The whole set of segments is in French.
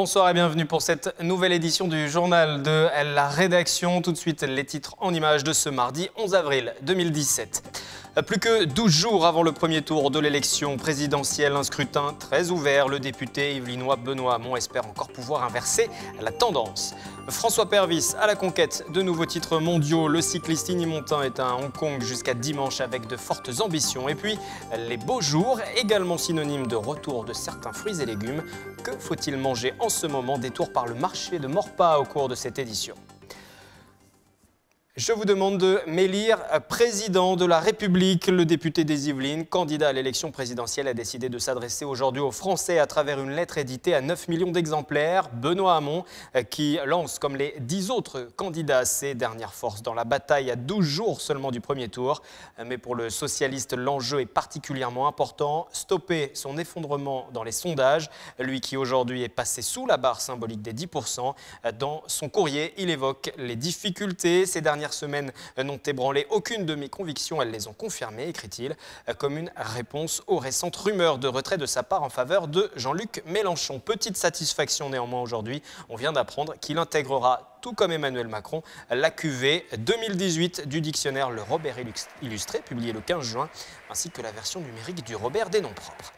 Bonsoir et bienvenue pour cette nouvelle édition du journal de la rédaction. Tout de suite, les titres en images de ce mardi 11 avril 2017. Plus que 12 jours avant le premier tour de l'élection présidentielle, un scrutin très ouvert. Le député yvelinois Benoît Hamon espère encore pouvoir inverser la tendance. François Pervis à la conquête de nouveaux titres mondiaux. Le cycliste Inimontin est à Hong Kong jusqu'à dimanche avec de fortes ambitions. Et puis, les beaux jours, également synonyme de retour de certains fruits et légumes. Que faut-il manger en ce moment? Détour par le marché de Maurepas au cours de cette édition. Je vous demande de m'élire président de la République. Le député des Yvelines, candidat à l'élection présidentielle, a décidé de s'adresser aujourd'hui aux Français à travers une lettre éditée à 9 millions d'exemplaires. Benoît Hamon, qui lance comme les 10 autres candidats ses dernières forces dans la bataille à 12 jours seulement du premier tour. Mais pour le socialiste, l'enjeu est particulièrement important. Stopper son effondrement dans les sondages. Lui qui aujourd'hui est passé sous la barre symbolique des 10%. Dans son courrier, il évoque les difficultés. Ces dernières semaines n'ont ébranlé aucune de mes convictions, elles les ont confirmées, écrit-il, comme une réponse aux récentes rumeurs de retrait de sa part en faveur de Jean-Luc Mélenchon. Petite satisfaction néanmoins aujourd'hui, on vient d'apprendre qu'il intégrera, tout comme Emmanuel Macron, la cuvée 2018 du dictionnaire Le Robert Illustré, publié le 15 juin, ainsi que la version numérique du Robert des noms propres.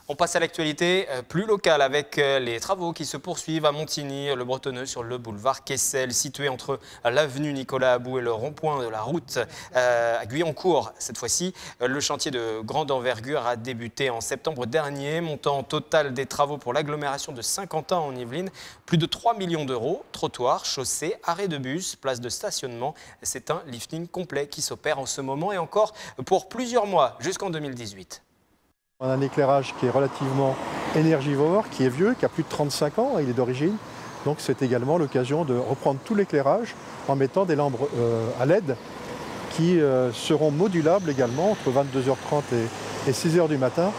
On passe à l'actualité plus locale avec les travaux qui se poursuivent à Montigny, le Bretonneux, sur le boulevard Kessel, situé entre l'avenue Nicolas About et le rond-point de la route à Guyancourt. Cette fois-ci, le chantier de grande envergure a débuté en septembre dernier. Montant total des travaux pour l'agglomération de Saint-Quentin en Yvelines, plus de 3 millions d'euros. Trottoirs, chaussées, arrêts de bus, places de stationnement. C'est un lifting complet qui s'opère en ce moment et encore pour plusieurs mois, jusqu'en 2018. On a un éclairage qui est relativement énergivore, qui est vieux, qui a plus de 35 ans, il est d'origine. Donc c'est également l'occasion de reprendre tout l'éclairage en mettant des lampes à LED qui seront modulables également entre 22h30 et 6h du matin.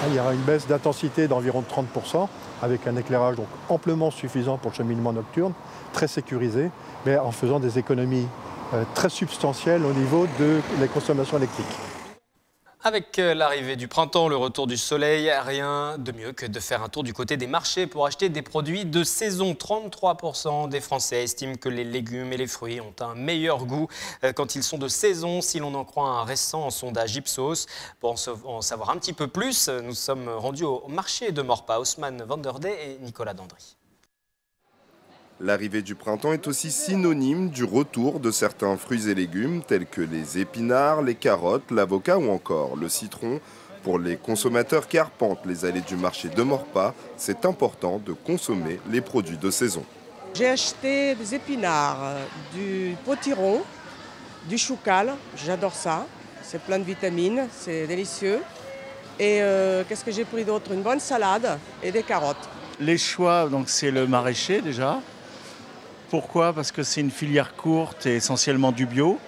Il y aura une baisse d'intensité d'environ 30% avec un éclairage donc amplement suffisant pour le cheminement nocturne, très sécurisé, mais en faisant des économies très substantielles au niveau de la consommation électrique. Avec l'arrivée du printemps, le retour du soleil, rien de mieux que de faire un tour du côté des marchés pour acheter des produits de saison. 33% des Français estiment que les légumes et les fruits ont un meilleur goût quand ils sont de saison, si l'on en croit un récent sondage Ipsos. Pour en savoir un petit peu plus, nous sommes rendus au marché de Maurepas, Haussmann Vanderdey et Nicolas Dandry. L'arrivée du printemps est aussi synonyme du retour de certains fruits et légumes tels que les épinards, les carottes, l'avocat ou encore le citron. Pour les consommateurs qui arpentent les allées du marché de Maurepas, c'est important de consommer les produits de saison. J'ai acheté des épinards, du potiron, du choucal, j'adore ça, c'est plein de vitamines, c'est délicieux. Et qu'est-ce que j'ai pris d'autre? Une bonne salade et des carottes. Les choix, donc c'est le maraîcher déjà. Pourquoi? Parce que c'est une filière courte et essentiellement du bio.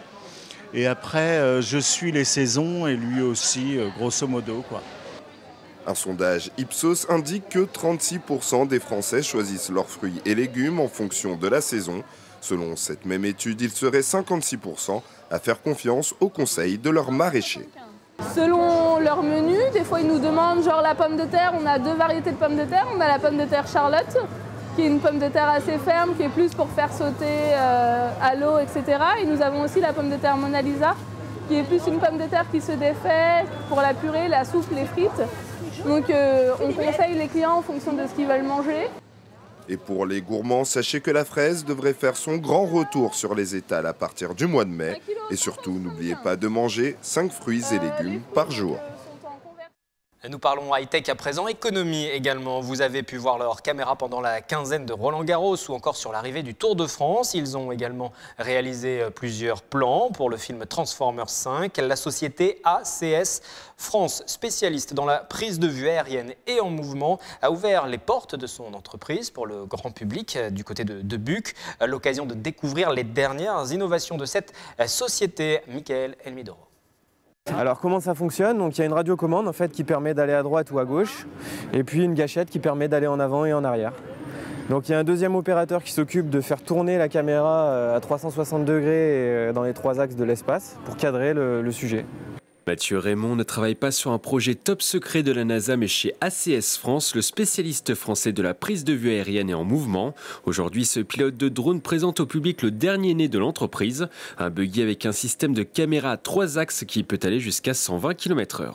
Et après, je suis les saisons et lui aussi, grosso modo, quoi. Un sondage Ipsos indique que 36% des Français choisissent leurs fruits et légumes en fonction de la saison. Selon cette même étude, il serait 56% à faire confiance aux conseils de leurs maraîchers. Selon leur menu, des fois ils nous demandent genre la pomme de terre, on a 2 variétés de pommes de terre. On a la pomme de terre Charlotte, qui est une pomme de terre assez ferme, qui est plus pour faire sauter à l'eau, etc. Et nous avons aussi la pomme de terre Mona Lisa, qui est plus une pomme de terre qui se défait pour la purée, la soupe, les frites. Donc on conseille les clients en fonction de ce qu'ils veulent manger. Et pour les gourmands, sachez que la fraise devrait faire son grand retour sur les étals à partir du mois de mai. Et surtout, n'oubliez pas de manger 5 fruits et légumes par jour. Nous parlons high-tech à présent, économie également. Vous avez pu voir leurs caméras pendant la quinzaine de Roland-Garros ou encore sur l'arrivée du Tour de France. Ils ont également réalisé plusieurs plans pour le film Transformers 5. La société ACS France, spécialiste dans la prise de vue aérienne et en mouvement, a ouvert les portes de son entreprise pour le grand public du côté de Buc. L'occasion de découvrir les dernières innovations de cette société. Michael Elmidoro. Alors comment ça fonctionne? Donc il y a une radiocommande en fait qui permet d'aller à droite ou à gauche et puis une gâchette qui permet d'aller en avant et en arrière. Donc il y a un deuxième opérateur qui s'occupe de faire tourner la caméra à 360 degrés dans les 3 axes de l'espace pour cadrer le sujet. Mathieu Raymond ne travaille pas sur un projet top secret de la NASA, mais chez ACS France, le spécialiste français de la prise de vue aérienne est en mouvement. Aujourd'hui, ce pilote de drone présente au public le dernier né de l'entreprise, un buggy avec un système de caméra à 3 axes qui peut aller jusqu'à 120 km/h.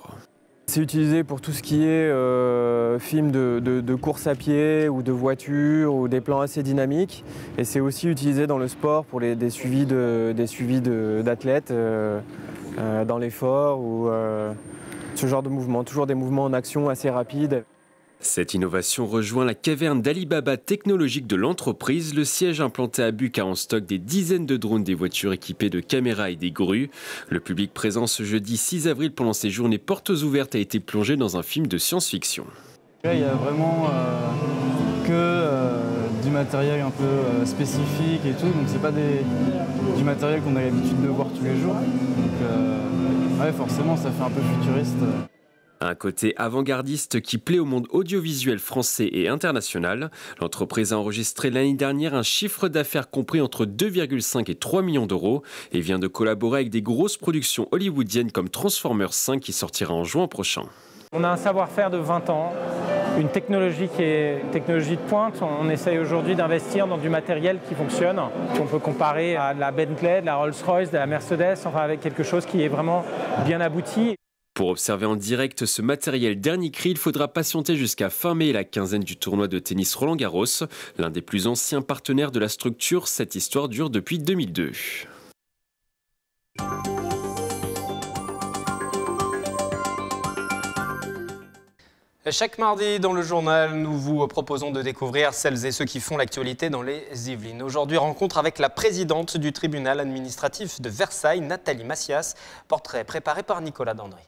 C'est utilisé pour tout ce qui est film de course à pied ou de voiture ou des plans assez dynamiques. Et c'est aussi utilisé dans le sport pour des suivis d'athlètes dans l'effort ou ce genre de mouvement. Toujours des mouvements en action assez rapides. Cette innovation rejoint la caverne d'Alibaba technologique de l'entreprise. Le siège implanté à Buc a en stock des dizaines de drones, des voitures équipées de caméras et des grues. Le public présent ce jeudi 6 avril pendant ces journées portes ouvertes a été plongé dans un film de science-fiction. Là, il y a vraiment du matériel un peu spécifique et tout, donc c'est pas du matériel qu'on a l'habitude de voir tous les jours. Donc ouais, forcément, ça fait un peu futuriste. Un côté avant-gardiste qui plaît au monde audiovisuel français et international. L'entreprise a enregistré l'année dernière un chiffre d'affaires compris entre 2,5 et 3 millions d'euros et vient de collaborer avec des grosses productions hollywoodiennes comme Transformers 5 qui sortira en juin prochain. On a un savoir-faire de 20 ans, une technologie qui est une technologie de pointe. On essaye aujourd'hui d'investir dans du matériel qui fonctionne, qu'on peut comparer à de la Bentley, de la Rolls-Royce, de la Mercedes, enfin avec quelque chose qui est vraiment bien abouti. Pour observer en direct ce matériel dernier cri, il faudra patienter jusqu'à fin mai, la quinzaine du tournoi de tennis Roland-Garros. L'un des plus anciens partenaires de la structure, cette histoire dure depuis 2002. Chaque mardi dans le journal, nous vous proposons de découvrir celles et ceux qui font l'actualité dans les Yvelines. Aujourd'hui, rencontre avec la présidente du tribunal administratif de Versailles, Nathalie Massias. Portrait préparé par Nicolas Dandry.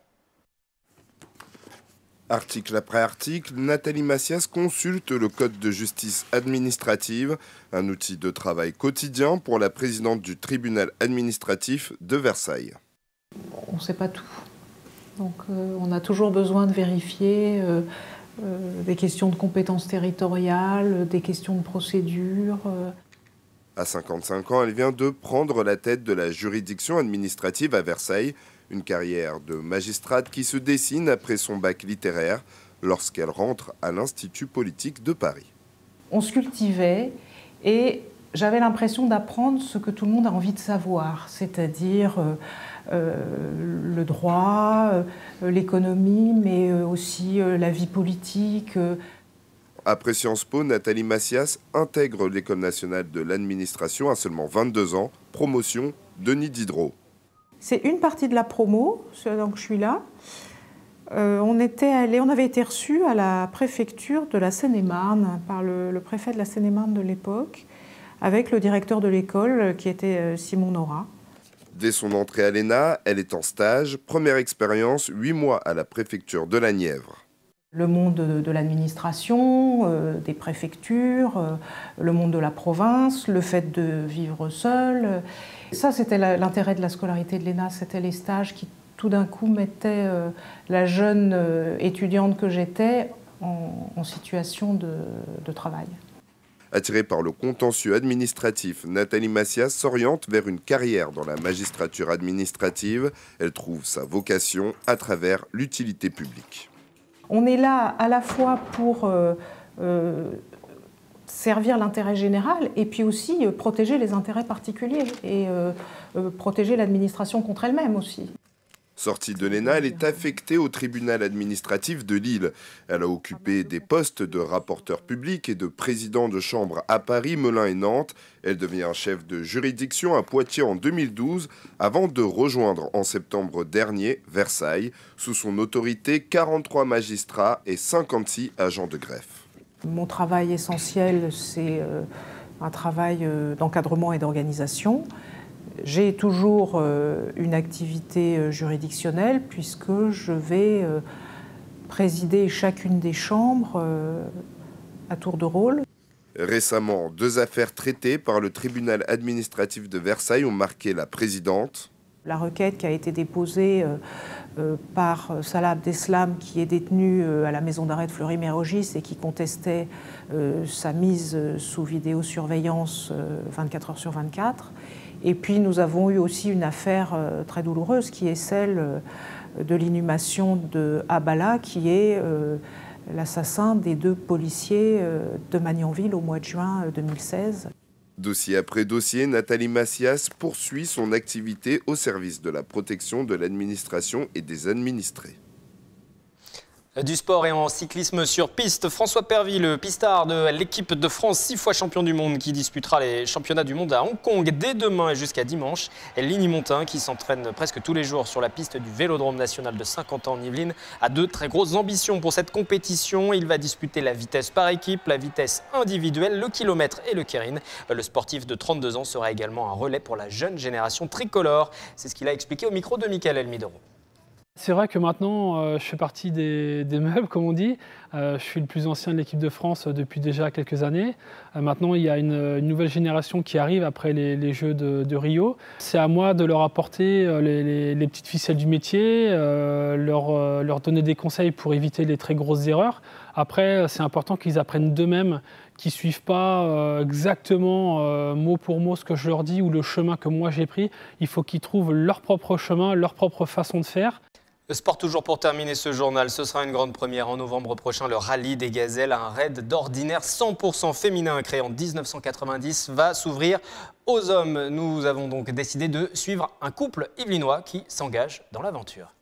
Article après article, Nathalie Massias consulte le Code de justice administrative, un outil de travail quotidien pour la présidente du tribunal administratif de Versailles. On ne sait pas tout. Donc on a toujours besoin de vérifier des questions de compétences territoriales, des questions de procédure. À 55 ans, elle vient de prendre la tête de la juridiction administrative à Versailles, une carrière de magistrate qui se dessine après son bac littéraire lorsqu'elle rentre à l'Institut politique de Paris. On se cultivait et j'avais l'impression d'apprendre ce que tout le monde a envie de savoir, c'est-à-dire le droit, l'économie, mais aussi la vie politique. Après Sciences Po, Nathalie Massias intègre l'École nationale de l'administration à seulement 22 ans, promotion Denis Diderot. C'est une partie de la promo, donc je suis là. On avait été reçus à la préfecture de la Seine-et-Marne par le préfet de la Seine-et-Marne de l'époque, avec le directeur de l'école qui était Simon Nora. Dès son entrée à l'ENA, elle est en stage. Première expérience, 8 mois à la préfecture de la Nièvre. Le monde de l'administration, des préfectures, le monde de la province, le fait de vivre seul. Ça, c'était l'intérêt de la scolarité de l'ENA, c'était les stages qui, tout d'un coup, mettaient la jeune étudiante que j'étais en situation de travail. Attirée par le contentieux administratif, Nathalie Massias s'oriente vers une carrière dans la magistrature administrative. Elle trouve sa vocation à travers l'utilité publique. On est là à la fois pour servir l'intérêt général et puis aussi protéger les intérêts particuliers et protéger l'administration contre elle-même aussi. Sortie de l'ENA, elle est affectée au tribunal administratif de Lille. Elle a occupé des postes de rapporteur public et de président de chambre à Paris, Melun et Nantes. Elle devient chef de juridiction à Poitiers en 2012 avant de rejoindre en septembre dernier Versailles. Sous son autorité, 43 magistrats et 56 agents de greffe. Mon travail essentiel, c'est un travail d'encadrement et d'organisation. J'ai toujours une activité juridictionnelle puisque je vais présider chacune des chambres à tour de rôle. Récemment, 2 affaires traitées par le tribunal administratif de Versailles ont marqué la présidente. La requête qui a été déposée par Salah Abdeslam, qui est détenu à la maison d'arrêt de Fleury-Mérogis et qui contestait sa mise sous vidéosurveillance 24 heures sur 24. Et puis nous avons eu aussi une affaire très douloureuse qui est celle de l'inhumation de Abala, qui est l'assassin des 2 policiers de Magnanville au mois de juin 2016. Dossier après dossier, Nathalie Massias poursuit son activité au service de la protection de l'administration et des administrés. Du sport et en cyclisme sur piste, François Pervy, le pistard de l'équipe de France, 6 fois champion du monde, qui disputera les championnats du monde à Hong Kong dès demain et jusqu'à dimanche. Et Ligny Montin, qui s'entraîne presque tous les jours sur la piste du Vélodrome national de Saint-Quentin en Yvelines, a de très grosses ambitions pour cette compétition. Il va disputer la vitesse par équipe, la vitesse individuelle, le kilomètre et le keirin. Le sportif de 32 ans sera également un relais pour la jeune génération tricolore. C'est ce qu'il a expliqué au micro de Michael Elmidoro. C'est vrai que maintenant, je fais partie des meubles, comme on dit. Je suis le plus ancien de l'équipe de France depuis déjà quelques années. Maintenant, il y a une nouvelle génération qui arrive après les Jeux de Rio. C'est à moi de leur apporter les petites ficelles du métier, leur donner des conseils pour éviter les très grosses erreurs. Après, c'est important qu'ils apprennent d'eux-mêmes, qu'ils ne suivent pas exactement mot pour mot ce que je leur dis ou le chemin que moi j'ai pris. Il faut qu'ils trouvent leur propre chemin, leur propre façon de faire. Le sport toujours pour terminer ce journal, ce sera une grande première en novembre prochain. Le Rallye des Gazelles, un raid d'ordinaire 100% féminin créé en 1990, va s'ouvrir aux hommes. Nous avons donc décidé de suivre un couple yvelinois qui s'engage dans l'aventure.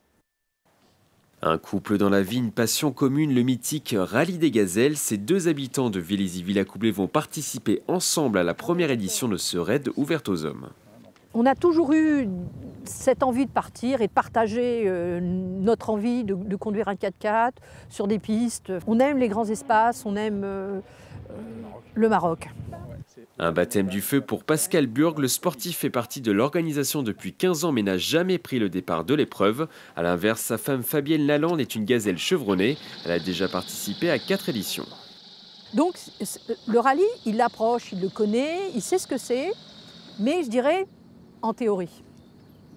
Un couple dans la vie, une passion commune, le mythique Rallye des Gazelles. Ces 2 habitants de Vélizy-Villacoublay vont participer ensemble à la première édition de ce raid ouvert aux hommes. On a toujours eu cette envie de partir et de partager notre envie de conduire un 4x4 sur des pistes. On aime les grands espaces, on aime le Maroc. Un baptême du feu pour Pascal Burg. Le sportif fait partie de l'organisation depuis 15 ans mais n'a jamais pris le départ de l'épreuve. A l'inverse, sa femme Fabienne Lalande est une gazelle chevronnée. Elle a déjà participé à 4 éditions. Donc le rallye, il l'approche, il le connaît, il sait ce que c'est, mais je dirais en théorie,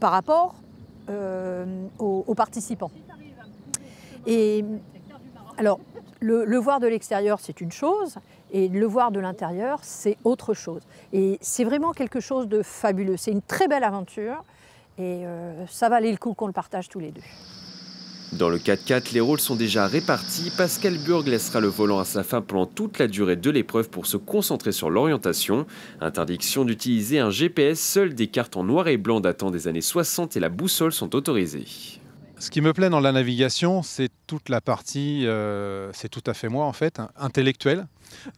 par rapport aux participants. Et alors, le voir de l'extérieur, c'est une chose, et le voir de l'intérieur, c'est autre chose. Et c'est vraiment quelque chose de fabuleux. C'est une très belle aventure, et ça valait le coup qu'on le partage tous les 2. Dans le 4x4, les rôles sont déjà répartis. Pascal Burg laissera le volant à sa femme pendant toute la durée de l'épreuve pour se concentrer sur l'orientation. Interdiction d'utiliser un GPS, seules des cartes en noir et blanc datant des années 60 et la boussole sont autorisées. Ce qui me plaît dans la navigation, c'est toute la partie, c'est tout à fait moi en fait, intellectuelle.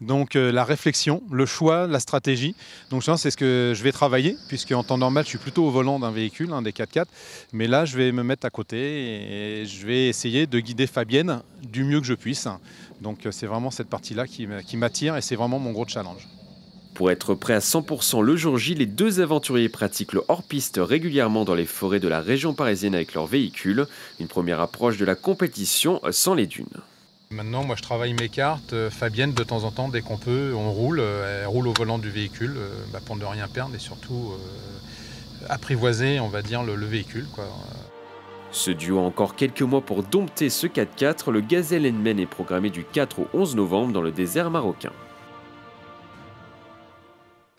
Donc la réflexion, le choix, la stratégie. Donc c'est ce que je vais travailler, puisque en temps normal, je suis plutôt au volant d'un véhicule, des 4x4. Mais là, je vais me mettre à côté et je vais essayer de guider Fabienne du mieux que je puisse. Donc c'est vraiment cette partie-là qui m'attire et c'est vraiment mon gros challenge. Pour être prêt à 100% le jour J, les 2 aventuriers pratiquent le hors-piste régulièrement dans les forêts de la région parisienne avec leur véhicule. Une première approche de la compétition sans les dunes. Maintenant, moi je travaille mes cartes. Fabienne, de temps en temps, dès qu'on peut, on roule. Elle roule au volant du véhicule pour ne rien perdre et surtout apprivoiser, on va dire, le véhicule, quoi. Ce duo a encore quelques mois pour dompter ce 4x4. Le Gazelle Endmen est programmé du 4 au 11 novembre dans le désert marocain.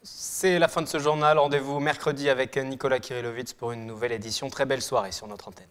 C'est la fin de ce journal. Rendez-vous mercredi avec Nicolas Kirillovitz pour une nouvelle édition. Très belle soirée sur notre antenne.